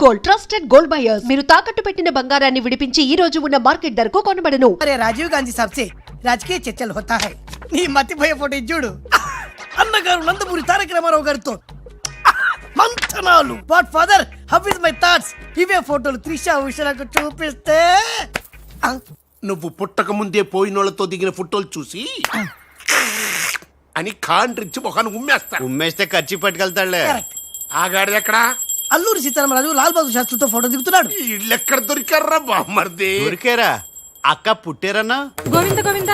Gold, trusted gold buyers. మీరు తాకట్టు పెట్టిన బంగారాన్ని విడిపించి ఈ రోజు ఉన్న మార్కెట్ ధరకు కొనబడను. अरे राजीव गांधी साहब से राजकीय चर्चल होता है. నీ మతిపోయే ఫోటో చూడు. అన్నగారు నందమూరి తారక రామారావు గారితో మంతనాలు. What father, how is my thoughts? ఇవే ఫోటోలు త్రిషా ఉషలకు చూపిస్తే నువ్వు పుట్టక ముందే పోయినోళ్లతో దిగిన ఫోటోలు చూసి అని కాండ్రించి మొహాన్ని ఉమ్మేస్తా. ఉమ్మేస్తే ఖర్చు పట్టుకెళ్తాడులే. ఆగాడు ఎక్కడా? అల్లూరి సీతారామరాజు లాల్ బహదూర్ శాస్త్రితో ఫోటో దిగుతున్నాడు. వీళ్ళెక్కడ దొరికారా బామ్మర్ది? దొరికారా? అక్క పుట్టారన్నా? గోవింద గోవింద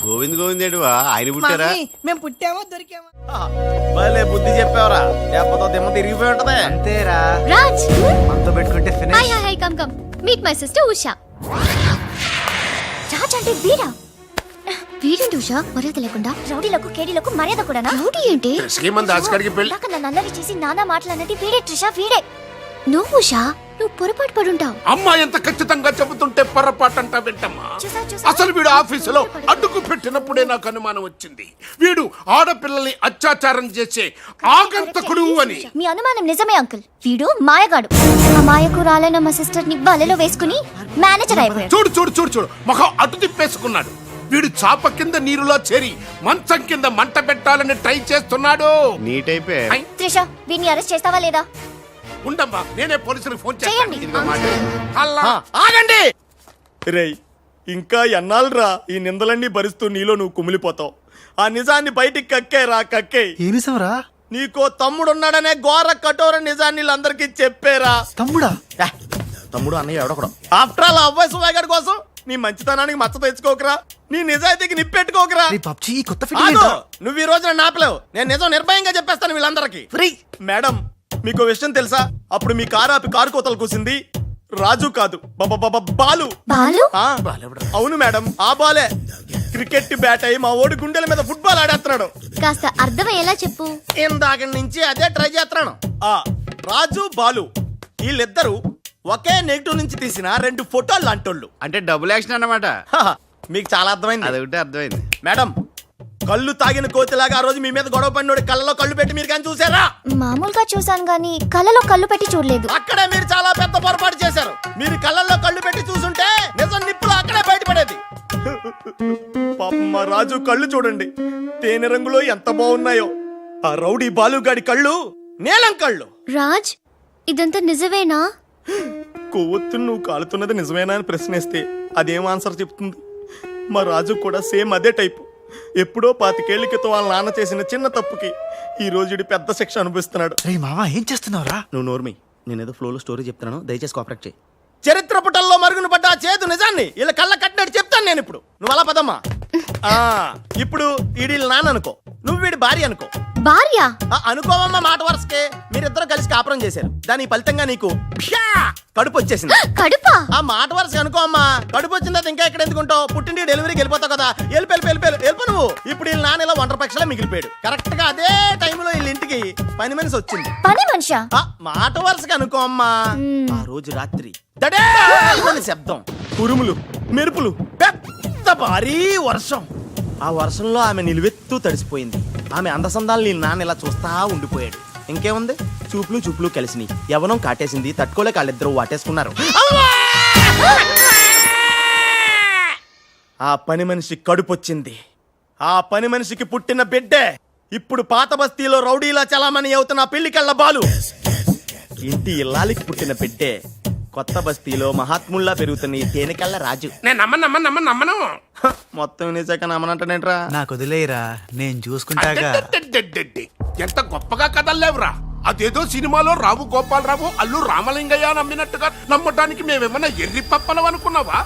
గోవింద్ గోవిందేడువా? ఆయన పుట్టారా? మమ్మీ, మేము పుట్టామో దొరికామో. భలే బుద్ధి చెప్పావరా, లేకపోతే దిమ్మ తిరిగిపోయి ఉంటది. అంతేరా, రాజ్ మనతో పెట్టుకుంటే finish. Hi hi hi, come come meet my sister Usha. Raj అంటే వీరా? వీరేంటి ఉషా మర్యాద లేకుండా? రౌడీలకు కేడీలకు మర్యాద కూడానా? రౌడీ ఏంటి? శ్రీమంత్ దాస్కడికి పెళ్లి నన్ను అల్లరి చేసి నానా మాటలన్నది వీడే ట్రిషా, వీడే. నువ్వు ఉషా, నువ్వు పొరపాటు పడుంటావు. అమ్మా ఎంత ఖచ్చితంగా చెబుతుంటే పొరపాటంట వింటమ్మా. అసలు వీడు ఆఫీసులో అడ్డుకు పెట్టినప్పుడే నాకు అనుమానం వచ్చింది. వీడు ఆడపిల్లల్ని అత్యాచారం చేసే ఆగంతకుడు అని. మీ అనుమానం నిజమే అంకుల్. వీడు మాయగాడు. ఆ మాయకురాలైన మా సిస్టర్ ని బలలో వేసుకుని మేనేజర్ అయిపోయాడు. చూడు చూడు చూడు చూడు, మొహం అటు తిప్పేసుకున్నాడు. వీడు చాప కింద నీరులో చేరి మంచం కింద మంట పెట్టాలని ట్రై చేస్తున్నాడు. నీట్ అయిపోయి త్రిష, వీడిని అరెస్ట్ చేస్తావా లేదా? ఉండమ్మా, నేనే పోలీసులకు ఫోన్ చేయండి. చేస్తాను. ఆగండి రేయ్, ఇంకా ఎన్నాళ్ళరా ఈ నిందలన్నీ భరిస్తూ నీలో నువ్వు కుమిలిపోతావు. ఆ నిజాన్ని బయటికి కక్కేరా, కక్కే. ఏ నిజంరా? నీకో తమ్ముడున్నాడనే ఘోర కఠోర నిజాన్ని వీళ్ళందరికీ చెప్పేరా. తమ్ముడా? తమ్ముడు అన్నయ్య ఎవడకూడదు. ఆఫ్టర్ ఆల్ అవ్వాయి సువాగడ్ కోసం నీ మంచితనానికి మచ్చ తెచ్చుకోకరా, నీ నిజాయితీకి నిప్పెట్టుకోకరా. పబ్జి కొత్త ఫిట్టింగ్. నువ్వు ఈ రోజున నాపలేవు. నేను నిజం నిర్భయంగా చెప్పేస్తాను వీళ్ళందరికీ. ఫ్రీ. మేడం, మీకు విషయం తెలుసా? అప్పుడు మీ కారు ఆపి కారు కోతలు కూసింది రాజు కాదు, బాలు. బాలు? ఆ, అవును మేడం, ఆ బాలే క్రికెట్ బ్యాట్ అయి మా ఓడి గుండెల మీద ఫుట్బాల్ ఆడేస్తున్నాడు. కాస్త అర్థమయ్యేలా చెప్పు. ఇందాక నుంచి అదే ట్రై చేస్తున్నాను. ఆ రాజు బాలు వీళ్ళిద్దరూ ఒకే నెగిటివ్ నుంచి తీసిన 2 ఫోటోలు లాంటోళ్ళు. అంటే డబుల్ యాక్షన్ అన్నమాట. మీకు చాలా అర్థమైంది. అదొకటి అర్థమైంది. మేడం, కళ్ళు తాగిన కోతిలాగా ఆ రోజు మీ మీద గొడవ పడినోడి కళ్ళలో కళ్ళు పెట్టి మీరు కానీ చూసారా? మామూలుగా చూసాను గానీ కళ్ళలో కళ్ళు పెట్టి చూడలేదు. అక్కడే మీరు చాలా పెద్ద పొరపాటు చేశారు. మీరు కళ్ళల్లో కళ్ళు పెట్టి చూసుంటే నిజం నిప్పులు అక్కడే బయటపడేది. పాపం మా రాజు కళ్ళు చూడండి, తేనె రంగులో ఎంత బాగున్నాయో. ఆ రౌడీ బాలుగాడి కళ్ళు నీలం కళ్ళు. రాజ్, ఇదంతా నిజమేనా? కొవ్వొత్తు నువ్వు కాలుతున్నది నిజమేనా అని ప్రశ్నిస్తే అదేం ఆన్సర్ చెప్తుంది? మా రాజు కూడా సేమ్ అదే టైపు. ఎప్పుడో 25 ఏళ్ల క్రితం వాళ్ళ నాన్న చేసిన చిన్న తప్పుకి ఈ రోజు పెద్ద శిక్ష అనుభవిస్తున్నాడు. రే మావా, ఏం చేస్తున్నావురా? నువ్వు నోర్మి, నేనేదో ఫ్లోలో స్టోరీ చెప్తున్నాను, దయచేసి కోఆపరేట్ చేయి. చరిత్ర పుటల్లో మరుగున పడ్డ ఆ చేదు నిజాన్ని ఇలా కళ్ళ కట్టినట్టు చెప్తాను నేను ఇప్పుడు. నువ్వు అలా పదమ్మా. ఇప్పుడు వీడి నాన్న అనుకో, నువ్వు వీడి భార్య అనుకో. భార్య? అనుకోవమ్మా, మాట వరుసకే మీరిద్దరు కలిసి కాపురం చేశారు. దాని ఫలితంగా నీకు కడుపు వచ్చేసింది. కడుపా? ఆ మాట వరుసగా అనుకో అమ్మా. కడుపు వచ్చిన తర్వాత ఇంకా ఎక్కడ ఎందుకుంటావు? పుట్టింటి డెలివరీకి వెళ్ళిపోతావు కదా. వెళ్ళిపో నువ్వు. ఇప్పుడు వీళ్ళ నాన్న ఇలా 1 పక్షలా మిగిలిపోయాడు. కరెక్ట్ గా అదే టైంలో వీళ్ళ ఇంటికి పని మనిషి వచ్చింది. పని మనిషా? మాట వరుసగా అనుకో అమ్మా. ఆ రోజు రాత్రి దడే శబ్దం, ఉరుములు, మెరుపులు, పెద్ద భారీ వర్షం. ఆ వర్షంలో ఆమె నిలువెత్తు తడిసిపోయింది. ఆమె అందసందాలు నీ నాన్న ఇలా చూస్తా ఉండిపోయాడు. ఇంకేముంది, చూపులు కలిసినాయి. యవనం కాటేసింది. తట్టుకోలేక వాళ్ళిద్దరూ వాటేసుకున్నారు. ఆ పని మనిషి కడుపొచ్చింది. ఆ పని మనిషికి పుట్టిన బిడ్డే ఇప్పుడు పాత బస్తీలో రౌడీలా చలామణి అవుతున్న పెళ్లికళ్ళ బాలు. ఇంటి ఇల్లాలికి పుట్టిన బిడ్డే కొత్త బస్తీలో మహాత్ముల్లా పెరుగుతున్న ఈ తేనెకళ్ళ రాజు. నేను నమ్మను. మొత్తం నిజాక నమ్మనంటేంట్రా? నాకు వదిలేయరా, నేను చూసుకుంటాగా. ఎంత గొప్పగా కథల్లేవురా. అదేదో సినిమాలో రావు గోపాలరావు అల్లు రామలింగయ్య నమ్మినట్టుగా నమ్మటానికి మేమేమన్నా ఎర్రి పప్పలం అనుకున్నావా?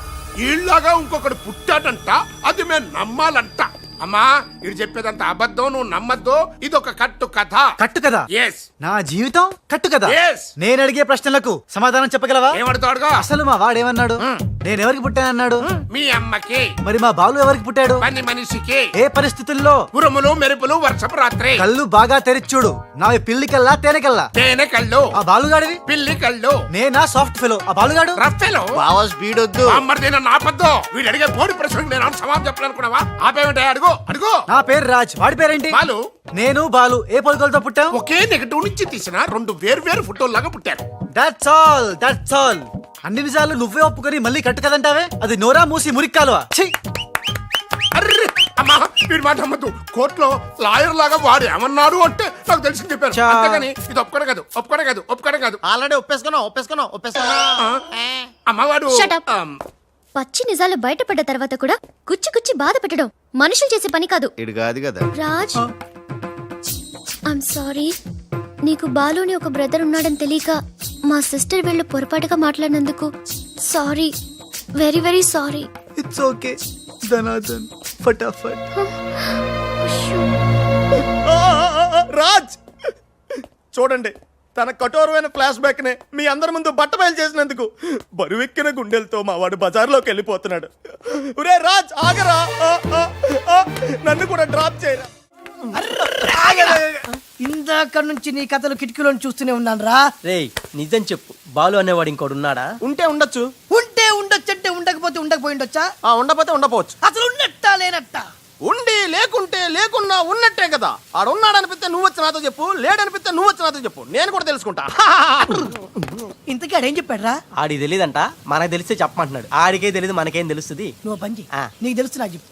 ఈళ్ళగా ఇంకొకడు పుట్టాడంట, అది మేము నమ్మాలంట. అమ్మా, ఇది చెప్పేదంత అబద్ధం, నువ్వు నమ్మద్దు. ఇదొక కట్టు కథ. కట్టు కదా? ఎస్. నా జీవితం కట్టు కదా? Yes. నేను అడిగే ప్రశ్నలకు సమాధానం చెప్పగలవా? ఏమడతాడుగా? అసలు మా వాడేమన్నాడు? నేను ఎవరికి పుట్టానన్నాడు? మీ అమ్మకి, మరి మా బాలు ఎవరికి పుట్టాడు? పని మనిషికి, ఏ పరిస్థితుల్లో? ఉరుములు మెరుపులు వర్షపు రాత్రి, కళ్ళు బాగా తెరిచూడు. నావి పిల్లి కల్లా తేనె కల్లా? తేనె కళ్ళు, ఆ బాలుగాడివి? పిల్లి కళ్ళు, నేనా సాఫ్ట్ ఫెలో, ఆ బాలుగాడు? రఫెలో. బావా స్పీడ్ వద్దు. అమ్మర్దైన నాపద్దు. వీడు అడిగే బోడి ప్రశ్నకు నేను సమాధానం చెప్పాలనుకున్నావా? ఆపేమిటే అడుగు అడుగు. నా పేరు రాజ్, వాడి పేరేంటి? బాలు. నేను బాలు ఏ పొలకలతో పుట్టాం? ఒకే నెగటివ్ నుంచి తీసిన రెండు వేరు ఫోటోల్లాగా పుట్టారు. That's all, that's all. అన్ని నిజాలు నువ్వే ఒప్పుకొని మళ్ళీ కట్టు కదంటావే? అది నోరా మూసి మురిక్కాలువా? ఛీ! అర్రే అమ్మా, వీడి మాట నమ్మద్దు. కోర్టులో లాయర్ లాగా వాడు ఏమన్నాడు అంటే నాకు తెలిసి చెప్పారు. చా. అంతేగాని ఇది ఒప్పుకోవడం కాదు. ఆల్రెడీ ఒప్పేసుకున్నావు అమ్మవాడు Shut up. పచ్చి నిజాలు బయటపడ్డ తర్వాత కూడా గుచ్చి బాధ పెట్టడం మనుషులు చేసే పని కాదు. ఇడు కాదు కదా. Raj, I'm sorry. నీకు బాలుని ఒక బ్రదర్ ఉన్నాడని తెలియక మా సిస్టర్ వీళ్ళు పొరపాటుగా మాట్లాడినందుకు sorry, very very sorry. It's okay ధనాధన్ ఫటాఫట్. రాజ్ చూడండి, తన కఠోరమైన ఫ్లాష్ బ్యాక్ నే మీ అందరి ముందు బట్టబయలు చేసినందుకు బరువెక్కిన గుండెలతో మా వాడు బజార్లోకి వెళ్ళిపోతున్నాడు. ఒరే రాజ్ ఆగరా, నన్ను కూడా డ్రాప్ చేయరా. ఇందాక నుంచి నీ కథలు కిటికీలో చూస్తూనే ఉన్నాను రా. రేయ్ నిజం చెప్పు, బాలు అనేవాడు ఇంకోడు ఉన్నాడా? ఉంటే ఉండొచ్చు, ఉంటే ఉండొచ్చంటే ఉండకపోతే ఉండకపోయి ఉండొచ్చా? ఉండపోతే ఉండపోవచ్చు. అసలు ఉన్నట్టా లేనట్టా? ఉండి లేకుంటే లేకున్నా ఉన్నట్టే కదా. ఆడున్నాడనిపిస్తే నువ్వు వచ్చి నాతో చెప్పు, లేడనిపిస్తే నువ్వు వచ్చి నాతో చెప్పు, నేను కూడా తెలుసుకుంటా. ఇంతకీ ఆడేం చెప్పాడు రా? ఆడికి తెలియదంట, మనకు తెలిస్తే చెప్పమంటున్నాడు. ఆడికే తెలియదు, మనకేం తెలుస్తుంది? నువ్వు పంచి ఆ. నీకు తెలుసు నాకు చెప్పు.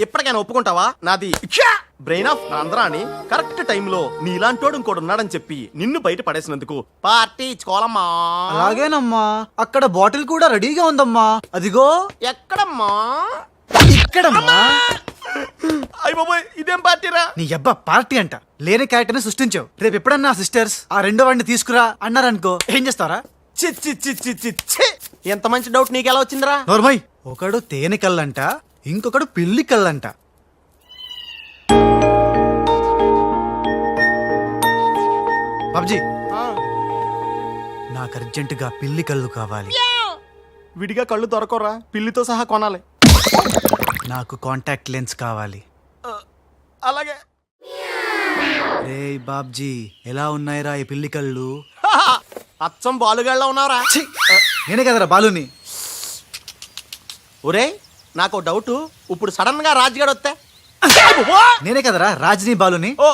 ఇప్పటికైనా ఒప్పుకుంటావా? నాది బ్రెయిన్ ఆఫ్ ఆంధ్రా అని కరెక్ట్ టైంలో నీలాంటోడు ఇంకోడు ఉన్నాడని చెప్పి నిన్ను బయట పడేసినందుకు పార్టీ ఇచ్చుకోవాలమ్మా. అలాగేనమ్మా, అక్కడ బాటిల్ కూడా రెడీగా ఉందమ్మా. అదిగో ఎక్కడమ్మా? ఇక్కడమ్మా. అయ్య బాబోయ్, ఇదేం పార్టీరా? నీ అబ్బా పార్టీ అంట. లేని క్యారెక్టర్ ని సృష్టించావు. రేపు ఎప్పుడన్నా సిస్టర్స్ ఆ రెండో వాడిని తీసుకురా అన్నారనుకో, ఏం చేస్తారా? చి చి చి చి చి చి. ఎంత మంచి డౌట్ నీకెలా వచ్చిందిరా? నోర్మయ్, ఒకడు తేనె కళ్ళంట, ఇంకొకడు పిల్లి కళ్ళంట. బాబ్జీ, నాకు అర్జెంటుగా పిల్లి కళ్ళు కావాలి. విడిగా కళ్ళు దొరకరా, పిల్లితో సహా కొనాలి. నాకు కాంటాక్ట్ లెన్స్ కావాలి. అలాగే. రే బాబ్జీ, ఎలా ఉన్నాయిరా ఈ పిల్లి కళ్ళు? అచ్చం బాలుగాళ్ళ ఉన్నారా? ఛీ! నేనే కదరా బాలుని. ఒరే నాకు డౌట్, ఇప్పుడు సడన్ గా రాజుగాడు వస్తే? నేనే కదరా రాజ్ని బాలుని. ఓ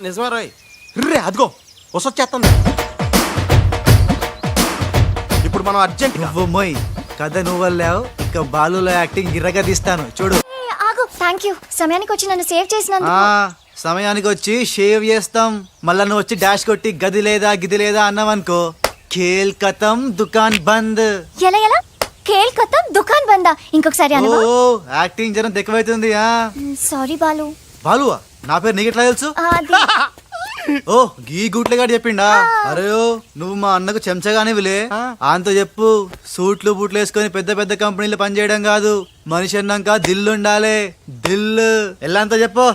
నిజమే రోయ్. రే అదిగో వసొచ్చేస్తుంది. ఇప్పుడు మనం అర్జెంట్ నువ్వు మొయ్, కథ నువ్వెళ్ళావు, ఇక బాలులో యాక్టింగ్ గిర్రగా తీస్తాను చూడు. ఆగు, థ్యాంక్ యూ. సమయానికి వచ్చి నన్ను సేవ్ చేసినందుకు. సమయానికి వచ్చి షేవ్ చేస్తాం. మళ్ళా నువ్వు వచ్చి డాష్ కొట్టి గది లేదా గిది లేదా అన్నావనుకో, ఖేల్ కతం దుకాన్ బంద్. ఎలా ఎలా? కేల్ కథం దుకాన్ బందా? ఇంకొకసారి అనవా? ఓ యాక్టింగ్ జనం ఎక్కువైతుంది. సారీ బాలు. బాలువా? నా పేరు నీకెట్లా తెలుసు? అది ఓ గీ గుట్లగాడు చెప్పిండా? అరే నువ్వు మా అన్నకు చెంచగానే విలే. ఆయనతో చెప్పు, సూట్లు బూట్లు వేసుకొని పెద్ద పెద్ద కంపెనీలు పనిచేయడం కాదు, మనిషి అన్నాక దిల్లు ఉండాలి. దిల్లు ఎల్లంతో చెప్పు.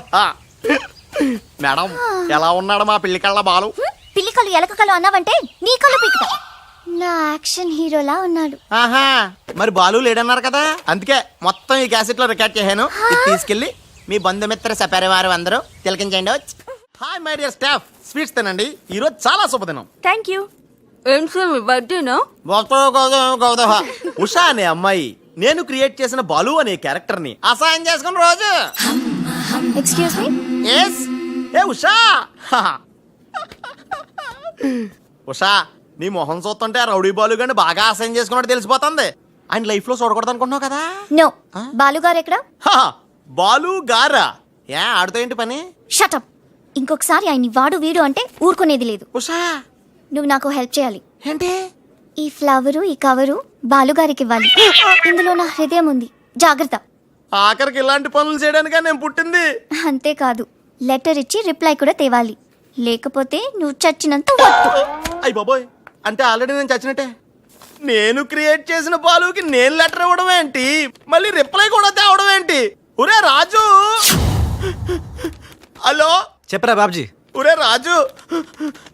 మేడం ఎలా ఉన్నాడు మా పిల్లి కళ్ళ బాలు? పిల్లి కళ్ళు ఎలక కళ్ళు అన్నావంటే నీ కళ్ళు పీకుతా. నా యాక్షన్ హీరోలా ఉన్నాడు. ఆహా, మరి బాలు లేడన్నారు కదా, అందుకే మొత్తం ఈ క్యాసెట్ లో రికార్డ్ చేశాను. ఇది తీసుకెళ్లి మీ బంధుమిత్ర సపరివారు అందరూ తిలకించండి. Hi my dear staff, sweets తినండి, ఈ రోజు చాలా శుభదినం. Thank you. ఏం సార్ మీ బర్త్డేనా? ఉషా అనే అమ్మాయి నేను క్రియేట్ చేసిన బాలు అనే క్యారెక్టర్ ని అసహాయం చేసుకున్న రోజు. Excuse me. ఎస్ ఏ ఉషా. ఉషా, నీ మొహం చూస్తుంటే ఆ రౌడీ బాలు గాని బాగా అసహాయం చేసుకున్నట్టు తెలిసిపోతుంది. ఆయన లైఫ్ లో చూడకూడదు అనుకుంటున్నావు కదా. నో. బాలు గారు ఎక్కడ? బాలు గారా? ఏ ఆడుతో ఏంటి పని? షటప్. ఇంకొకసారి ఆయన్ని వాడు వీడు అంటే ఊరుకునేది లేదు. ఉషా నువ్వు నాకు హెల్ప్ చేయాలి. ఏంటి? ఈ ఫ్లవరు ఈ కవరు బాలుగారికి ఇవ్వాలి. ఇందులో నా హృదయం ఉంది, జాగ్రత్త. ఆఖరికి ఇలాంటి పనులు చేయడానికే నేను పుట్టింది. అంతేకాదు, లెటర్ ఇచ్చి రిప్లై కూడా తేవాలి, లేకపోతే నువ్వు చచ్చినంత వద్దు. అయ్య బాబోయ్, అంటే ఆల్రెడీ నేను చచ్చినట్టే. నేను క్రియేట్ చేసిన బాలుకి నేను లెటర్ ఇవ్వడం ఏంటి, మళ్ళీ రిప్లై కూడా తేవడం ఏంటి? ఒరే రాజు. హలో చెప్పరా బాబ్జీ. ఒరే రాజు,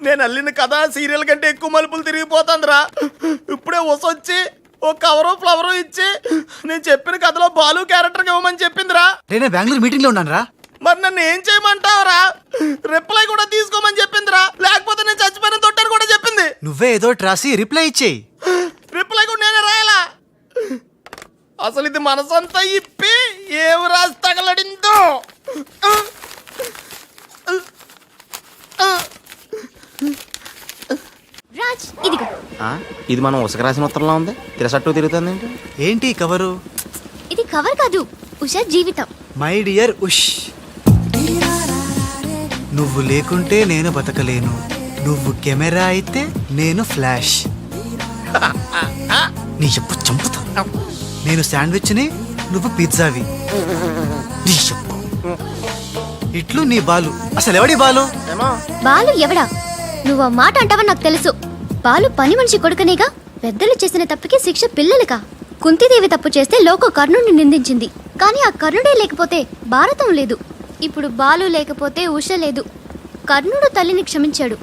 నేను అల్లిన కథ సీరియల్ కంటే ఎక్కువ మలుపులు తిరిగిపోతుందిరా. ఇప్పుడే వసొచ్చి ఓ కవరు ఫ్లవరు ఇచ్చి నేను చెప్పిన కథలో బాలు క్యారెక్టర్ ఇవ్వమని చెప్పిందిరా. నేను బెంగళూరు మీటింగ్ లో ఉన్నాను రా. మరి నన్ను ఏం చేయమంటావరా? రిప్లై కూడా తీసుకోమని చెప్పిందిరా. లేకపోతే నేను చచ్చిపోయిన తొట్టని కూడా చెప్పింది. నువ్వే ఏదో ఒకటి రాసి రిప్లై ఇచ్చేయి. రిప్లై కూడా నేనే రాయాలా? అసలు ఇది మనసంతా ఇప్పి ఏం రాసి తగలడిందో. రాజ్ ఇదిగో. ఇది మనం ఉసక రాసిన ఉత్తరంలో ఉంది. తిరసట్టు తిరుగుతుంది ఏంటి? ఏంటి కవరు? ఇది కవర్ కాదు, ఉషా జీవితం. మై డియర్ ఉష్, నువ్వు లేకుంటే నేను బతకలేను. నువ్వు కెమెరా అయితే నేను ఫ్లాష్. నీ చెప్పు చంపుతా. నేను శాండ్విచ్ని, నువ్వు పిజ్జావి. నీ చెప్పు. ఇట్లు నీ బాలు. అసలు ఎవడి బాలు? బాలు ఎవడా? నువ్వు ఆ మాట అంటావని నాకు తెలుసు. బాలు పని మనిషి కొడుకనేగా. పెద్దలు చేసిన తప్పుకి శిక్ష పిల్లలకా? కుంతీదేవి తప్పు చేస్తే లోకం కర్ణుడిని నిందించింది. కానీ ఆ కర్ణుడే లేకపోతే భారతం లేదు. ఇప్పుడు బాలు లేకపోతే ఉష లేదు. కర్ణుడు తల్లిని క్షమించాడు.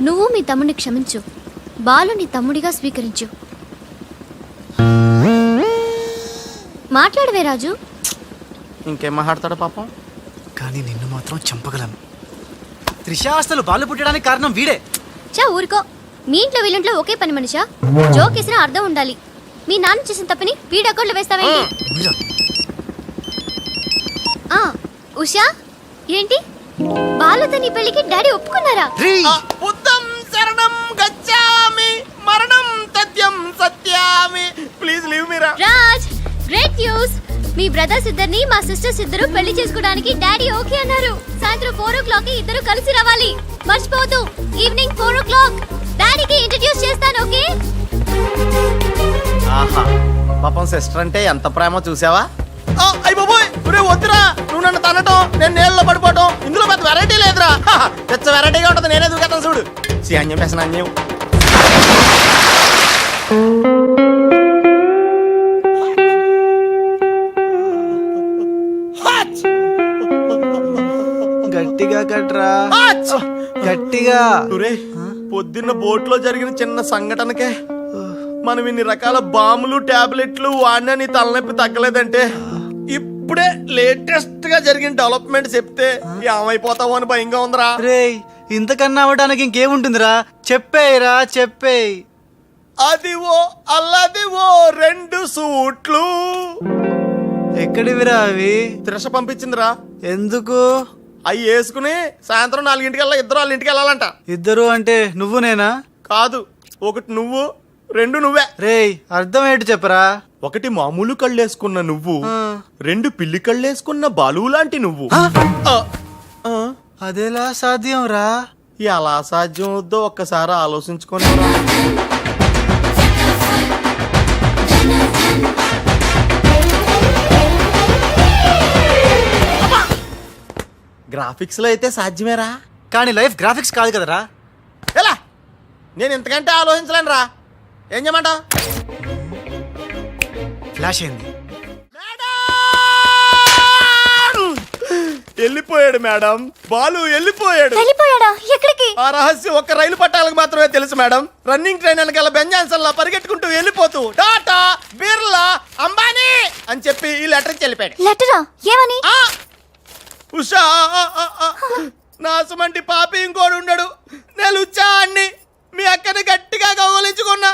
నువ్వు మీ తమ్ముడిని క్షమించు. బాలుని తమ్ముడిగా స్వీకరించు. మాట్లాడవే రాజు. ఇంకేం మాట్లాడతాడు పాపం. కానీ నిన్ను మాత్రం చంపగలను. త్రిష, అసలు బాలు పుట్టడానికి కారణం వీడే. చా ఊరుకో. మీ ఇంట్లో వీళ్ళంట్లో ఒకే పని మనిషా? జోక్ వేసినా అర్థం ఉండాలి. మీ నాన్న చేసిన తప్పని వీడి అకౌంట్లో వేస్తావేంటి? ఉషా ఏంటి? బాలుతో నీ పెళ్లికి డాడీ ఒప్పుకున్నారా? బుద్ధం శరణం గచ్చామి, మరణం తథ్యం సత్యామి. ప్లీజ్ లీవ్ మీ రా. Raj, great news. మీ బ్రదర్స్ ఇద్దరిని మా సిస్టర్స్ ఇద్దరు పెళ్లి చేసుకోవడానికి డాడీ ఓకే అన్నారు. సాయంత్రం 4 o'clock కి ఇద్దరు కలిసి రావాలి. మర్చిపోవద్దు. ఈవినింగ్ 4 o'clock డాడీకి ఇంట్రడ్యూస్ చేస్తాను. ఓకే? ఆహా, పాపం సిస్టర్ అంటే ఎంత ప్రేమో చూసావా? అయ్య బాబోయ్, ఒరే వద్దురా. నువ్వు నన్ను తనటం, నేను నీళ్ళలో పడిపోవటం, ఇందులో పెద్ద వెరైటీ లేదురా. పెద్ద వెరైటీగా ఉంటుంది. నేనే దూకేతాను చూడు. అన్యం పెసన అన్యం. గట్టిగా కట్రా, గట్టిగా. పొద్దున్న బోట్లో జరిగిన చిన్న సంఘటనకే మనం ఇన్ని రకాల బాంబులు టాబ్లెట్లు వాడినా నీ తలనొప్పి తగ్గలేదంటే ఇప్పుడే లేటెస్ట్ గా జరిగిన డెవలప్మెంట్ చెప్తే ఏమైపోతావో అని భయంగా ఉందిరా. రేయ్, ఇంతకన్నా అవ్వడానికి ఇంకేముంటుందిరా? చెప్పేయరా, చెప్పేయ్. అదివో అల్లదివో 2 సూట్లు. ఎక్కడివిరా అవి? త్రిష పంపించిందిరా. ఎందుకు? అవి వేసుకుని సాయంత్రం 4 ఇద్దరు వాళ్ళ ఇంటికి వెళ్ళాలంట. ఇద్దరు అంటే నువ్వు నేనా? కాదు, 1 నువ్వు, 2 నువ్వే. రేయ్, అర్థం ఏంటి చెప్పరా? 1 మామూలు కళ్ళేసుకున్న నువ్వు, 2 పిల్లి కళ్ళేసుకున్న బాలు లాంటి నువ్వు. అదెలా సాధ్యం రా? ఎలా సాధ్యం అవుద్దో ఒక్కసారి ఆలోచించుకొని. గ్రాఫిక్స్ లో అయితే సాధ్యమేరా, కానీ లైఫ్ గ్రాఫిక్స్ కాదు కదరా. ఎలా? నేను ఇంతకంటే ఆలోచించలేను రా. ఏం చేయమంటావు? ఫ్లాష్ అయింది. వెళ్ళిపోయాడు మేడం. బాలు వెళ్ళిపోయాడు. వెళ్ళిపోయాడా? ఎక్కడికి? ఆ రహస్యం ఒక్క రైలు పట్టాలకు మాత్రమే తెలుసు మేడం. రన్నింగ్ ట్రైన్ వెనకాల బెంజాన్సన్ లా పరిగెట్టుకుంటూ వెళ్ళిపోతూ టాటా, బిర్లా, అంబానీ అని చెప్పి ఈ లెటర్ వెళ్ళిపోయాడు. లెటరా? ఏమని? ఉషా, నాసుమంటి పాపి ఇంకోడు ఉండడు. నేను ఉచ్చాన్ని మీ అక్కని గట్టిగా కౌగలించుకున్నా.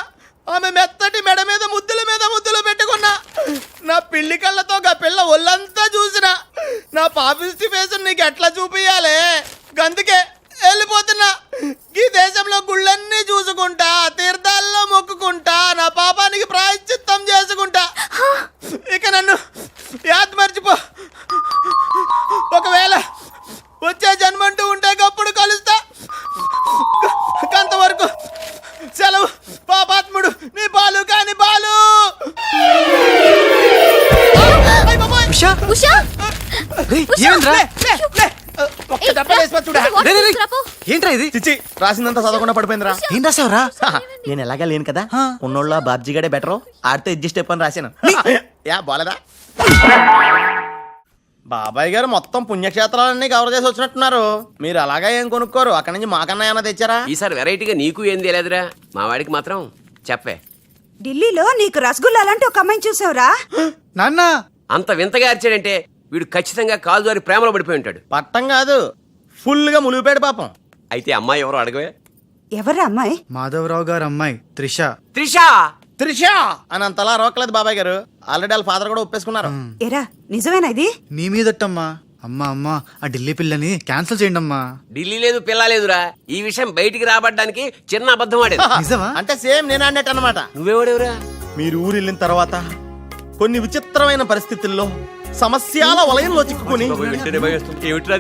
ఆమె మెత్తటి మెడ మీద ముద్దులు పెట్టుకున్నా. నా పిల్లి కళ్ళతో గా పిల్ల ఒళ్ళంతా చూసిన. నా పాపిస్టి ఫేస్ నీకు ఎట్లా చూపియాలే? గందుకే వెళ్ళిపోతున్నా. ఈ దేశంలో గుళ్ళన్నీ చూసుకుంటా, తీర్థాల్లో మొక్కుకుంటా, నా పాపానికి ప్రాయశ్చిత్తం చేసుకుంటా. ఇక నన్ను యాద్ మర్చిపో. ఒకవేళ వచ్చే జన్మంటూ ఉంటే అప్పుడు కలుస్తా. అంతవరకు సెలవు. పాపాత్ముడు నీ బాలు కాని బాలు. ఉషా, ఉషా, రేయ్, ఏమైందిరా? ఏంట్రా ఇది? చిచ్చి, రాసిందంతా చదవకుండా పడిపోయిందిరా. ఏం రాసావురా? నేను ఎలాగా లేను కదా, ఉన్నోళ్ళ బాబ్జీగాడే బెటరు, ఆడితే అడ్జస్ట్ అయిపోయి రాశాను. యా బాలేదా? బాబాయ్ గారు మొత్తం పుణ్యక్షేత్రాలన్నీ కవర్ చేసి వచ్చినట్టున్నారు. మీరు అలాగా ఏం కొనుక్కోరు, అక్కడి నుంచి మాకన్నా ఏమైనా తెచ్చారా? ఈసారి వెరైటీగా నీకు ఏం తెలియదురా, మా వాడికి మాత్రం చెప్పే. ఢిల్లీలో నీకు రసగుల్లా లాంటి ఒక అమ్మాయిని చూసావురా? నాన్న అంత వింతగా అరిచాడంటే వీడు ఖచ్చితంగా కాలు జారి ప్రేమలో పడిపోయి ఉంటాడు. పట్టం కాదు, ఫుల్ గా ములిగిపోయాడు పాపం. అయితే అమ్మాయి ఎవరో అడగవే. ఎవరా అమ్మాయి? మాధవరావు గారు అమ్మాయి త్రిష. త్రిషా త్రిష అని అంతలా రోకలేదు బాబాయ్ గారు, ఆల్రెడీ వాళ్ళ ఫాదర్ కూడా ఒప్పేసుకున్నారు. ఎరా నిజమేనా ఇది? నీ మీదట్టమ్మా. అమ్మా అమ్మా ఆ ఢిల్లీ పిల్లని క్యాన్సిల్ చేయండి అమ్మా. ఢిల్లీ లేదు పిల్ల లేదురా, ఈ విషయం బయటికి రాబడ్డానికి చిన్న అబద్ధం ఆడేది. నిజమా? అంటే సేమ్ నేను అన్నట్టు అనమాట. నువ్వెవడెవరా? మీరు ఊరు వెళ్ళిన తర్వాత కొన్ని విచిత్రమైన పరిస్థితుల్లో సమస్యల వలయంలో చిక్కుకుని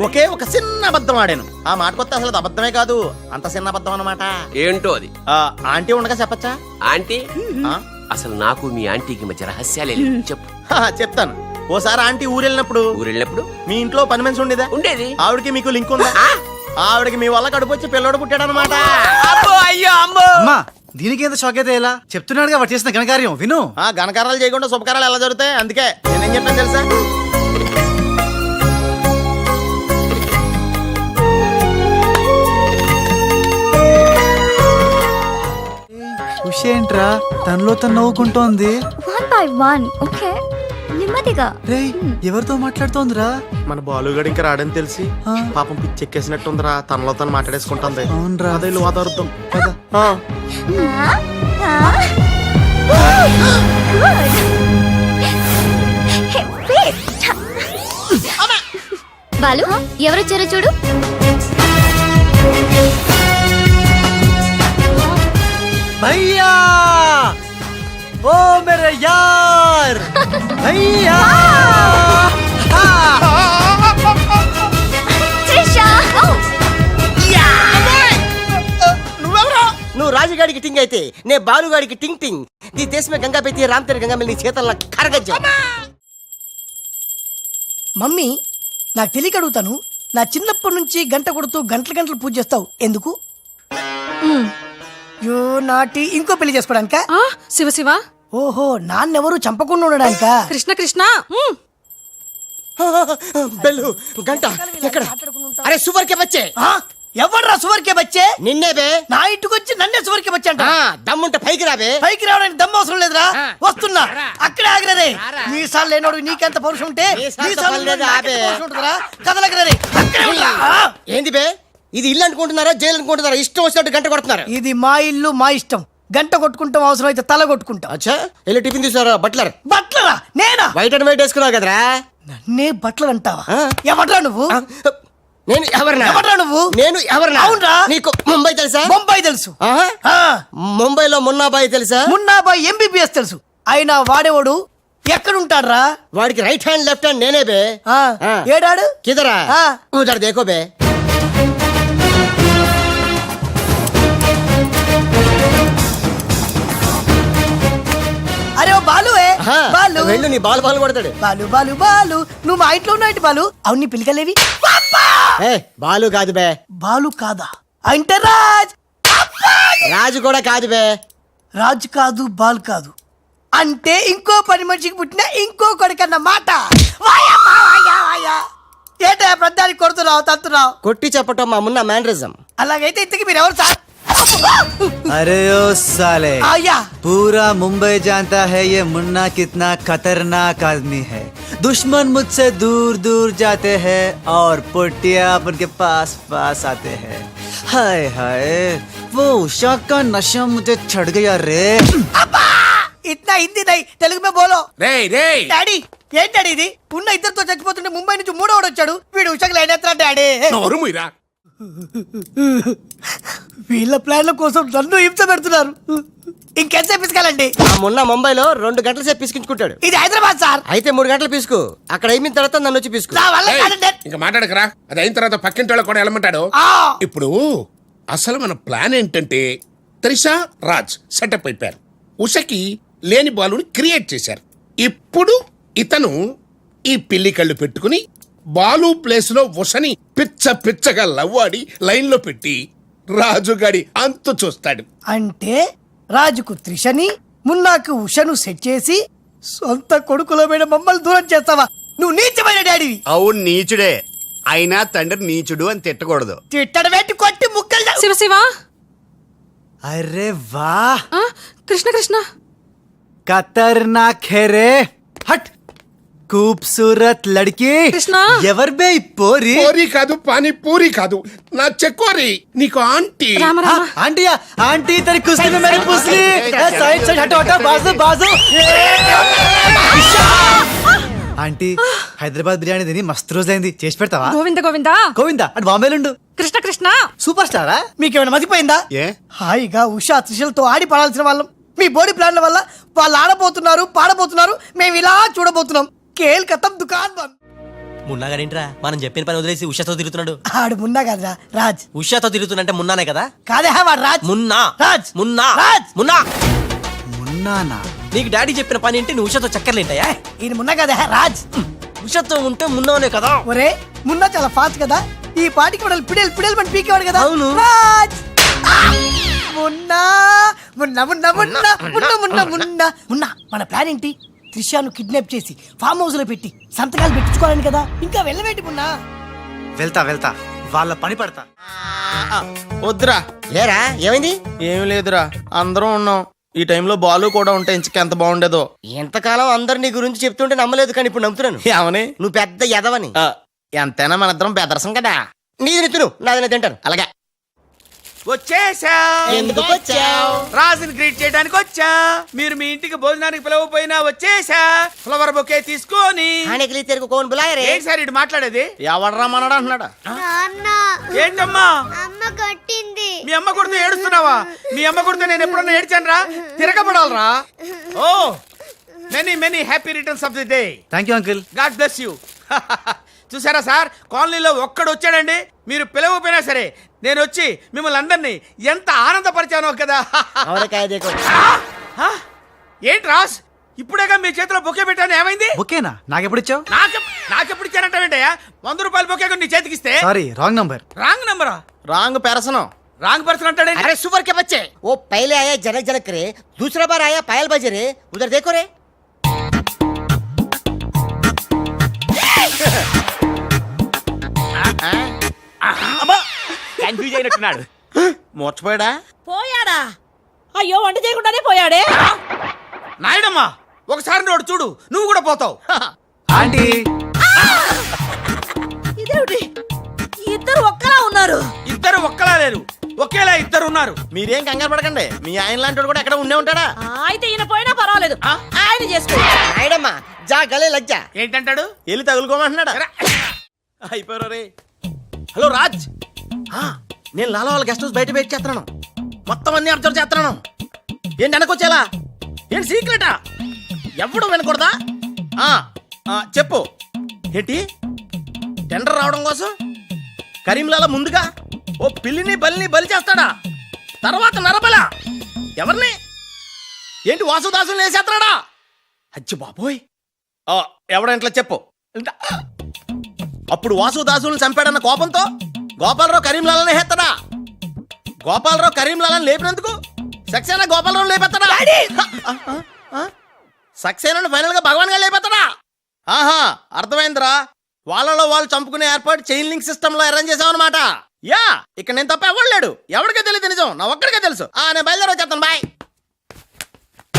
ఒకే ఒక చిన్న అబద్ధం ఆడాను. ఆ మాట కొత్త అసలు అది అబద్ధమే కాదు, అంత చిన్న అబద్ధం అన్నమాట. ఏంటో అది? ఆంటీ ఉండగా చెప్పచ్చా? ఆంటీ ఆ? అసలు నాకు మీ ఆంటీకి మధ్య రహస్యాలే లేవు. చెప్పు. చెప్తాను. ఓసారి ఆంటీ ఊరు వెళ్ళినప్పుడు ఊరెళ్ళినప్పుడు మీ ఇంట్లో పని మనిషి ఉండేదా? ఉండేది. ఆవిడకి మీకు లింక్ ఉందా? ఆవిడకి మీ వల్ల కడుపు వచ్చి పిల్లోడు పుట్టాడు అనమాట. అమ్మా దీనికి ఎంత షాక్ అయితే ఎలా? చెప్తున్నాడుగా వాడు చేసిన ఘనకార్యం విను. ఘనకారాలు చేయకుండా శుభకారాలు ఎలా జరుగుతాయి? అందుకే నేనేం చెప్పాను తెలుసా? ఏంట్రా తనలో తను నవ్వుకుంటోంది. 1 by 1 ఓకే, నెమ్మదిగా. రేయ్ ఎవరితో మాట్లాడుతోందిరా? మన బాలుగాడు ఇంకా రాడని తెలిసి పాపం పిచ్చెక్కేసినట్టుందిరా, తనలో తను మాట్లాడేసుకుంటుంది. అవునరా. అదే ఇల్లు వాతావరణం. బాలు ఎవరొచ్చారో చూడు. భయ్యా ఓ మేరే యార్ భయ్యా. నువ్వు రాజుగాడికి టింగ్ అయితే నే బాలుగాడికి టింగ్ టింగ్. నీ దేశమే గంగా పెట్టి రామ్ తెర గంగా నీ చేతల్లో కరగజ్జా. మమ్మీ నాకు తెలియక అడుగుతాను, నా చిన్నప్పటి నుంచి గంట కొడుతూ గంటలు గంటలు పూజ చేస్తావు ఎందుకు? యో నాటి ఇంకో పెళ్లి చేసుకోవడానిక? శివ శివ. ఓహో నాన్నెవరు చంపకుండా ఉండడానిక? కృష్ణ కృష్ణ. బెల్లు గంట ఎక్కడ? అరే సువర్కే బచ్చే. ఎవడ్రా సువర్కే బచ్చే? నిన్నే బే. నా ఇంటికి వచ్చి నన్నే సువర్కే బచ్చే అంట. దమ్ముంటే పైకి రాబే. పైకి రావడానికి దమ్ము అవసరం లేదురా, వస్తున్నా. అక్కడే ఆగిరదే. మీసాలు లేనోడు నీకెంత పౌరుషం ఉంటే కదలగిరదే. ఏంది బే ఇది? ఇల్లు అనుకుంటున్నారా జైలు అనుకుంటున్నారా? ఇష్టం వచ్చినట్టు గంట కొడుతున్నారు. ఇది మా ఇల్లు మా ఇష్టం. గంట కొట్టుకుంటాం, అవసరం అయితే తల కొట్టుకుంటాం. అచ్చా వెళ్ళి టిఫిన్ తీసారా? బట్లర్. బట్లరా? నేనా? వైట్ అండ్ వైట్ వేసుకున్నావు కదరా. నన్నే బట్లర్ అంటావా? ఎవడ్రా నువ్వు? నేను ఎవరినా? ఎవడ్రా నువ్వు? నేను ఎవరినా? అవునరా? నీకు ముంబై తెలుసా? ముంబై తెలుసు. ముంబైలో మున్నాబాయి తెలుసా? మున్నాబాయి ఎంబీబీఎస్ తెలుసు. అయినా వాడేవాడు ఎక్కడుంటాడ్రా? వాడికి రైట్ హ్యాండ్ లెఫ్ట్ హ్యాండ్ నేనే బే. ఏడాడు కిదరా ఉదర్ దేకో బే. అరే ఓ బాలు బాలు వెళ్ళు, నీ బాలు బాలు కొడతాడు. బాలు బాలు బాలు నువ్వు మా ఇంట్లో ఉన్నావు బాలు. అవును నీ పిలికలేవి? బాలు కాదు బే. బాలు కాదా? అంటే రాజ్. రాజు కూడా కాదు బే. రాజు కాదు బాలు కాదు అంటే ఇంకో పని మనిషికి పుట్టిన ఇంకో కొడుకన్న మాట. ఏంటా ప్రధానికి కొడుతున్నావు తంతున్నావు? కొట్టి చెప్పటం మా మున్న మేనరిజం. అలాగైతే ఇంతకి మీరు ఎవరు సార్? अरे ओ साले आया पूरा मुंबई जानता है ये मुन्ना कितना खतरनाक आदमी है। दुश्मन मुझसे दूर दूर जाते हैं और पुटिया उनके पास पास आते हैं। हाय हाय वो उषा का नशा मुझे चढ़ गया रे। इतना हिंदी नहीं తెలుగు में बोलो. రేయ్ రేయ్ డాడీ ఏంటి డాడీ ఇది? ఉన్న ఇద్దరితో చచ్చిపోతుంటే ముంబై నుంచి మూడోడు వచ్చాడు. వీడు ఉషకు లైన్ ఎత్తరా డాడీ? నోరు ముయ్యరా. వీళ్ళ ప్లాన్ల కోసం నన్ను హింస పెడుతున్నారు. ఇంకెంతసేపు పిసుకాలండి? ఆ మొన్న ముంబైలో 2 గంటల సేపు పిసుకించుకుంటాడు. ఇది హైదరాబాద్ సార్. అయితే 3 గంటలు పిసుకు. అక్కడ అయిన తర్వాత నన్ను వచ్చి పిసుకు. నా వల్ల కాదండి. ఇంకా మాట్లాడకరా. అది అయిన తర్వాత పక్కింటి వాళ్ళు కూడా వెళ్ళమంటాడు. ఆ, ఇప్పుడు అసలు మన ప్లాన్ ఏంటంటే త్రిష రాజ్ సెటప్ అయిపోయారు. ఉషకి లేని బాలుని క్రియేట్ చేశారు. ఇప్పుడు ఇతను ఈ పిల్లి కళ్ళు పెట్టుకుని బాలు ప్లేస్ లో ఉషని పిచ్చ పిచ్చగా లవ్వాడి లైన్ లో పెట్టి రాజుగాడి అంతు చూస్తాడు. అంటే రాజుకు త్రిషని మున్నాకు ఉషను సెట్ చేసి సొంత కొడుకుల మీద మమ్మల్ని దూరం చేస్తావా? నువ్వు నీచమైన డాడీవి. అవును నీచుడే, అయినా తండ్రి నీచుడు అని తిట్టకూడదు. తిట్టడం పెట్టి కొట్టి ముక్కలు శివ శివ అరే వా ఆ, కృష్ణ కృష్ణ ఖతర్నాక్ హే రే. హట్ खूबसूरत लड़की కృష్ణ ఎవరు బే ఈ పోరి? పూరి కాదు, పానీ పూరి కాదు, నా చెక్కోరి. నీకు ఆంటీ. రామ हाँ, రామ आंटी आंटी तेरी कुश्ती में मेरी पुसली. साइड साइड हटो हटो, बाजू बाजू. ఆంటీ హైదరాబాద్ బిర్యానీ తిని మస్తు రోజైంది, చేసి పెడతావా? గోవింద గోవింద గోవిందా అటు బాంబేలుండు. కృష్ణ కృష్ణ సూపర్ స్టారా? మీకేమైనా మతిపోయిందా? ఏ హాయిగా ఉషా త్రిషలతో ఆడి పాడాల్సిన వాళ్ళం మీ బాడీ ప్లాన్ల వల్ల వాళ్ళు ఆడబోతున్నారు, పాడబోతున్నారు, మేము ఇలా చూడబోతున్నాం. కేల్ కథం దుకాన్ బంద్. మున్నా గారింట్రా మనం చెప్పిన పని వదిలేసి ఉషాతో తిరుగుతున్నాడు. ఆడు మున్నా కదరా రాజ్. ఉషాతో తిరుగుతున్నంటే మున్నానే కదా? కాదే వాడు రాజ్. మున్నా రాజ్. మున్నా రాజ్. మున్నా. మున్నానా? నీకు డాడీ చెప్పిన పని ఏంటి? నువ్వు ఉషాతో చక్కర్లేంటాయా? ఈయన మున్నా కదే రాజ్. ఉషాతో ఉంటే మున్నానే కదా? ఒరే మున్నా చాలా ఫాస్ట్ కదా, ఈ పాటికి మనల్ని పిడేలు పిడేలు పని పీకేవాడు కదా. అవును. రాజ్. మున్నా మున్నా మున్నా మున్నా మున్నా మున్నా మున్నా మున్నా. మన ప్లాన్ ఏంటి? త్రిషాను కిడ్నాప్ చేసి ఫామ్ హౌస్ లో పెట్టి సంతకాలు పెట్టించుకోవాలని కదా. ఇంకా వెళ్ళవేంటి మున్నా? వెళ్తా వెళ్తా, వాళ్ళ పని పడతా. వద్దురా. లేరా ఏమైంది? ఏం లేదురా, అందరం ఉన్నాం. ఈ టైంలో బాలు కూడా ఉంటే ఇంచుకెంత బాగుండేదో. ఎంతకాలం అందరు నీ గురించి చెప్తుంటే నమ్మలేదు, కానీ ఇప్పుడు నమ్ముతున్నాను. ఏమని? నువ్వు పెద్ద ఎదవని. ఎంతైనా మన ఇద్దరం బెదరసం కదా. నీది నిత్తును నాది నేను తింటాను. అలాగే వచ్చేసా. ఎందుకు వచ్చావ్? రాజుని గ్రీట్ చేయడానికి వచ్చా. మీరు మీ ఇంటికి భోజనానికి పిలవపోయినా వచ్చేసా. ఫ్లవర్ బొకే తీసుకొని. హానికలి తెరుగు కోన్ బులాయరే. ఏంటి సార్ ఇటు మాట్లాడేది? ఎవడరా మనడా అంటున్నాడా? ఏంటమ్మా? అమ్మ కొట్టింది. మీ అమ్మ కొడితే ఏడుస్తున్నావా? మీ అమ్మ కొడితే నేను ఎప్పుడన్నా ఏడ్చాను రా? తిరగబడాలరా. Oh many many happy returns of the day. Thank you uncle. God bless you. చూసారా సార్, కాలనీలో ఒక్కడు వచ్చాడండి, మీరు పిలవపోయినా సరే నేను వచ్చి మిమ్మల్ని అందరినీ ఎంత ఆనందపరిచానో కదా. అవరకాయ దేకో. ఏంటి రాస్, ఇప్పుడేగా మీ చేతిలో బొకే పెట్టాను, ఏమైంది? ఓకేనా? నాకెప్పుడు ఇచ్చావు? నాకెప్పుడు ఇచ్చానంటావేంటయ్యా? 100 రూపాయలు బొకే నీ చేతికి ఇస్తే. Sorry, wrong number. రాంగ్ నంబరా? రాంగ్ పెరసనం. రాంగ్ పర్సన్ అంటాడే. अरे सुपर के बच्चे, वो पहले आया जनक जनक रे, दूसरा बार आया पायल बजे रे. उधर देखो रे. కన్ఫ్యూజ్ అయినట్టున్నాడు. మోర్చిపోయాడా? పోయాడా? అయ్యో వంట చేయకుండానే పోయాడే. నాయుడమ్మా, ఒకసారి నోడు చూడు, నువ్వు కూడా పోతావు. ఆంటీ ఇదేమిటి ఇద్దరు ఒక్కలా ఉన్నారు? ఇద్దరు ఒక్కలా లేరు, ఒకేలా ఇద్దరు ఉన్నారు. మీరేం కంగారు పడకండి, మీ ఆయన లాంటి కూడా ఎక్కడ ఉండే ఉంటాడా? అయితే ఈయన పోయినా పర్వాలేదు, ఆయన చేసుకో. నాయుడమ్మా జా గలే లజ్జా. ఏంటంటాడు? వెళ్ళి తగులుకోమంటున్నాడా? అయిపోయారు రే. హలో రాజ్, నేను లాలా వాళ్ళ గెస్ట్ హౌస్ బయట వెయిట్ చేస్తున్నాను, మొత్తం అన్ని అబ్జర్వ్ చేస్తున్నాను. ఏంటి వెనకొచ్చేలా? ఏంటి సీక్రెటా? ఎవడు వినకూడదా? చెప్పు. ఏంటి టెండర్ రావడం కోసం కరీంలాలా ముందుగా ఓ పిల్లిని బలిని బలి చేస్తాడా? తర్వాత నరబల ఎవరిని? ఏంటి వాసుదాసుని వేసేస్తాడా? అచ్చి బాబోయ్, ఎవడంట్లా చెప్పు. అప్పుడు వాసుదాసుని చంపాడన్న కోపంతో గోపాలరావు కరీంలాలని హేస్తాడా? గోపాలరావు కరీంలాలని లేపినందుకు సక్సేనా గోపాలరావు లేపెత్తాడా? సక్సేనాను ఫైనల్ గా భగవాన్ గా లేపెత్తాడా? ఆహా, అర్థమైందిరా. వాళ్ళలో వాళ్ళు చంపుకునే ఏర్పాటు చైన్ లింక్ సిస్టమ్ లో అరేంజ్ చేసామన్నమాట. యా, ఇక్కడ నేను తప్ప ఎవరు లేడు, ఎవరికే తెలియదు నిజం, నా ఒక్కడికే తెలుసు. నేను బయలుదేరి వచ్చేస్తాను, బాయ్.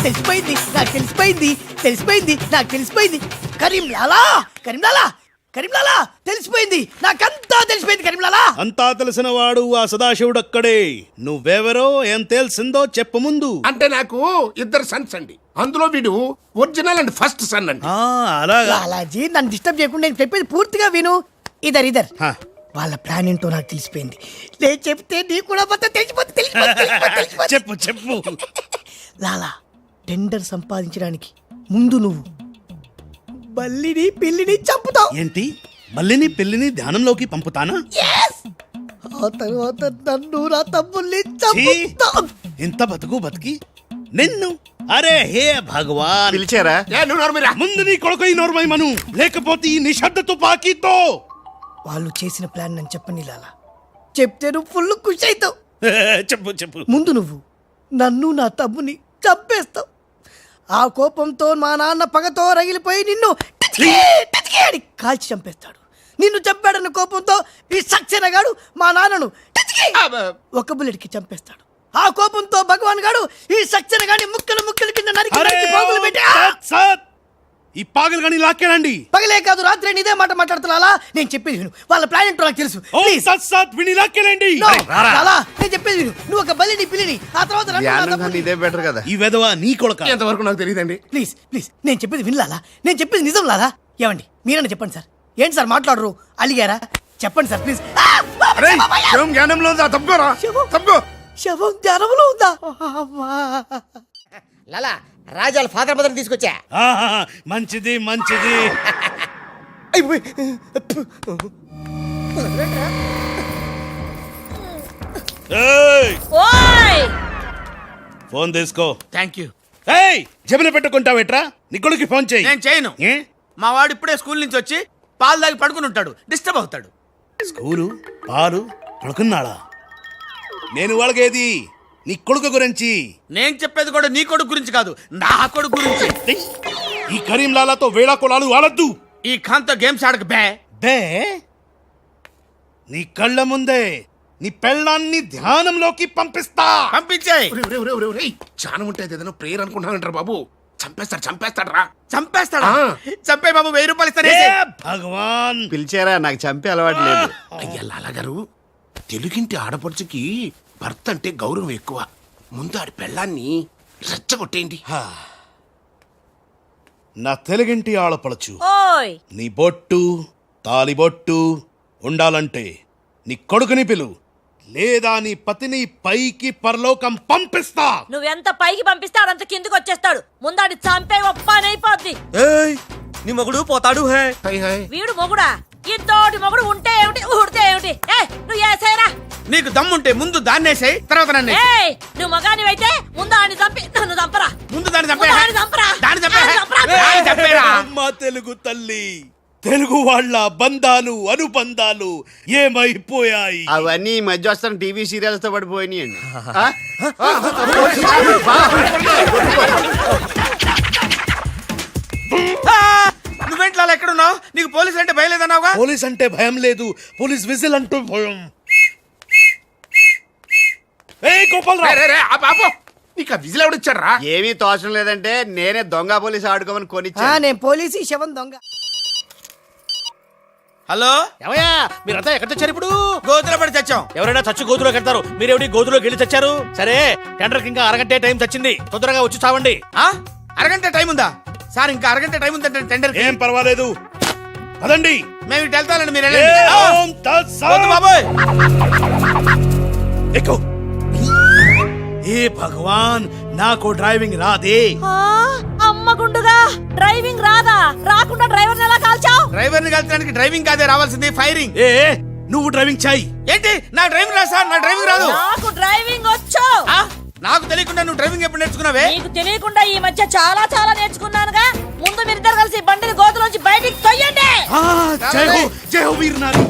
తెలిసిపోయింది నాకు, తెలిసిపోయింది తెలిసిపోయింది నాకు, తెలిసిపోయింది. కరీంలాలా కరీంలాలా కరీంలాలా తెలిసిపోయింది, నాకంతా తెలిసిపోయింది కరీంలాలా. అంతా తెలిసిన వాడు ఆ సదాశివుడక్కడే. నువ్వెవరో ఏం తెలిసిందో చెప్పు ముందు. అంటే నాకు ఇద్దరు సన్స్ అండి, అందులో వీడు ఒరిజినల్ అండ్ ఫస్ట్ సన్ అండి. అలాగా? లాలాజీ నన్ను డిస్టర్బ్ చేయకుండా నేను చెప్పేది పూర్తిగా విను. ఇద్దరు ఇద్దరు వాళ్ళ ప్లాన్ ఏంటో నాకు తెలిసిపోయింది. నేను చెప్తే నీకు కూడా మొత్తం తెలిసిపోతుంది. చెప్పు చెప్పు. లాలా, టెండర్ సంపాదించడానికి ముందు నువ్వు బల్లిని పిల్లిని చంపుతావు. ఏంటి, బల్లిని పిల్లిని ధ్యానంలోకి పంపుతానా? ఆ తర్వాత నన్ను నా తమ్ముల్ని చంపుతావు. ఇంత బతుకు బతికి నిన్ను, అరే హే భగవాన్. పిలిచారా? ముందు నీ కొడుకు ఈ నోర్మై మను, లేకపోతే ఈ నిశ్శబ్ద తుపాకీతో. వాళ్ళు చేసిన ప్లాన్ నన్ను చెప్పని లాలా, చెప్తే నువ్వు ఫుల్ ఖుషి అవుతావు. చెప్పు చెప్పు. ముందు నువ్వు నన్ను నా తమ్ముని చంపేస్తావు. ఆ కోపంతో మా నాన్న పగతో రగిలిపోయి నిన్ను టచ్కి టచ్కి అని కాల్చి చంపేస్తాడు. నిన్ను చంపాడన్న కోపంతో ఈ సక్సేనా గాడు మా నాన్నను టచ్కి ఒక బుల్లెట్ కి చంపేస్తాడు. ఆ కోపంతో భగవాన్ గాడు ఈ సక్సేనా గాని ముక్కలు ముక్కలు కింద నరికి నరికి పోగులు పెట్టి సత్ ఈ పాగలు కానీ లాక్కేనండి. పగలే కాదు రాత్రి ఇదే మాట మాట్లాడుతున్నా. నేను చెప్పేది విను, వాళ్ళ ప్లాన్ ఏంటో నాకు తెలుసు. Please. సత్ సత్ విని లాక్కేనండి. No, లాలా, నేను చెప్పేది విను. నువ్వు ఒక బలిని పిల్లిని ఆ తర్వాత నన్ను నా తమ్ముడిని. ఇదే బెటర్ కదా. ఈ వెధవ నీ కొడక. ఎంతవరకు నాకు తెలియదండి. ప్లీజ్ ప్లీజ్ నేను చెప్పేది వినలాలా, నేను చెప్పేది నిజం లాలా. ఏమండి మీరన్నా చెప్పండి సార్. ఏంటి సార్ మాట్లాడరు, అలిగారా? చెప్పండి సార్ ప్లీజ్. జ్ఞానంలో ఉందా? తప్పుకోరా, తప్పుకో. శవం ధ్యానంలో ఉందా? లాలా రాజాల ఫాదర్ మదర్ తీసుకొచ్చా. ఆహా, మంచిది మంచిది. ఏయ్, ఓయ్ ఫోన్ తీసుకో. Thank you. ఏయ్, జేబులో పెట్టుకుంటావేట్రా? నీ కొడుకు ఫోన్ చేయి. నేను చేయను. ఏ? మా వాడు ఇప్పుడే స్కూల్ నుంచి వచ్చి పాలు తాగి పడుకుని ఉంటాడు, డిస్టర్బ్ అవుతాడు. స్కూలు పాలు పడుకున్నాడా? నేను వాళ్ళకేది నీ కొడుకు గురించి. నేను చెప్పేది కూడా నీ కొడుకు గురించి కాదు, నా కొడుకు గురించి. ఈ కరీంలాలాతో వేళా కొలాలు వాడద్దు. ఈ ఖాన్తో గేమ్స్ ఆడక బే. బే నీ కళ్ళ ముందే నీ పెళ్ళాన్ని ధ్యానంలోకి పంపిస్తా. పంపించేయ్. చాలా ఉంటుంది ఏదైనా ప్రేయర్ అనుకుంటానంటారు బాబు. చంపేస్తాడు రా. చంపేస్తాడా? చంపే బాబు, 1000 రూపాయలు ఇస్తానే. ఏ భగవాన్, పిలిచారా? నాకు చంపే అలవాటు లేదు. అయ్యా లాలగారు, తెలుగింటి ఆడపడుచుకి భర్త అంటే గౌరవం ఎక్కువ. ముందు ఆడి పెళ్ళాన్ని రెచ్చగొట్టేయండి. నా తెలుగింటి ఆడపడచ్చు. ఓయ్ నీ బొట్టు తాలిబొట్టు ఉండాలంటే నీ కొడుకుని పిలు, లేదా నీ పతిని పైకి పరలోకం పంపిస్తా. నువ్వెంత పైకి పంపిస్తాడు అంత కిందికి వచ్చేస్తాడు. ముందాడి చంపే ఒప్పనైపోద్ది. ఏయ్ నీ మొగుడు పోతాడు. హే వీడు మొగుడా? ఇంతోటి మొగుడు ఉంటే ఏమిటి, ఊడితే ఏమిటి? నువ్వు ఏసేరా. నీకు దమ్ముంటే ముందు దాన్నేసేయ్, తర్వాత నన్ను. నువ్వు మగానివైతే ముందు ఆడిని చంపి నన్ను చంపరా. ముందు దాన్ని చంపే. దాన్ని చంపరా. దాన్ని చంపే. దాన్ని చంపరా. దాన్ని చంపేరా. అమ్మా తెలుగు తల్లి, తెలుగు వాళ్ళ బంధాలు అనుబంధాలు ఏమైపోయాయి? అవన్నీ ఈ మధ్య వస్తున్న టీవీ సీరియల్స్ తో పడిపోయినాయండి. నువ్వేంట్లో ఎక్కడున్నావు? నీకు పోలీసు అంటే భయం లేదన్నావుగా. పోలీస్ అంటే భయం లేదు, పోలీస్ విజిల్ అంటూ భయం. బాబు, నీకు ఆ విజిల్ ఎవడిచ్చారా? ఏమీ తోచడం లేదంటే నేనే దొంగ పోలీస్ ఆడుకోమని కొనిచ్చా. నేను పోలీసు, ఈ శవం దొంగ. హలో, ఏమయ్యా మీరంతా ఎక్కడ తెచ్చారు ఇప్పుడు? గోతులో పడి తెచ్చాం. ఎవరైనా చచ్చి గోతులోకి వెళ్తారు, మీరేమిటి గోతులోకి వెళ్ళి తెచ్చారు? సరే టెండర్కి ఇంకా అరగంటే టైం తెచ్చింది, తొందరగా వచ్చి చావండి. అరగంట టైం ఉందా సార్? ఇంకా అరగంట టైం ఉందంటే టెండర్. ఏం పర్వాలేదు, పదండి. మేము ఇటు వెళ్తానండి, మీరు ఏ వెళ్ళండి. ఓం తత్సత్. వద్దు బాబోయ్. ఎక్కు. ఏ భగవాన్, నాకు డ్రైవింగ్ రాదే. అమ్మ గుండుగా, డ్రైవింగ్ రాదా? రాకుండా డ్రైవర్ ఎలా కాల్చావు? డ్రైవర్ ని కలిపడానికి డ్రైవింగ్ కాదే రావాల్సింది, ఫైరింగ్. ఏ నువ్వు డ్రైవింగ్ చాయి. ఏంటి నా డ్రైవింగ్ రాదు సార్? నా డ్రైవింగ్ రాదు. నాకు డ్రైవింగ్ వచ్చు. నాకు తెలియకుండా నువ్వు డ్రైవింగ్ ఎప్పుడు నేర్చుకున్నావే? నీకు తెలియకుండా ఈ మధ్య చాలా చాలా నేర్చుకున్నానుగా. ముందు మీరిద్దరు కలిసి బండిని గోతులోంచి బయటికి తొయ్యండి. జై హో, జై హో వీర్ నారి.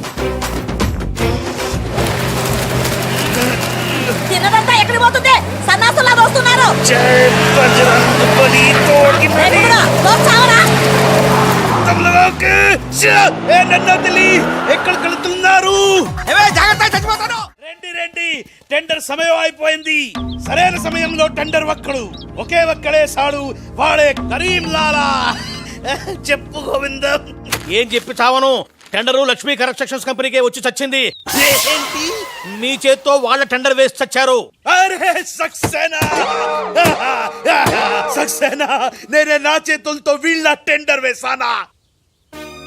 తిన్నదంతా ఎక్కడికి పోతుంది? సన్నాసులా దోస్తున్నారు. ఎక్కడికి వెళ్తున్నారు? జాగ్రత్త, చచ్చిపోతాను. రండి, టెండర్ సమయం అయిపోయింది. సరైన సమయంలో టెండర్ ఒక్కడు, ఒకే ఒక్కడే సాడు, వాడే కరీం లాలా. చెప్పు గోవిందం. ఏం చెప్పి చావను? టెండరు లక్ష్మీ కన్స్ట్రక్షన్స్ కంపెనీకే వచ్చి చచ్చింది. ఏంటి? మీ చేత్తో వాళ్ళ టెండర్ వేసి చచ్చారు. అరే సక్సేనా, సక్సేనా, నేనే నా చేతులతో వీళ్ళ టెండర్ వేసానా?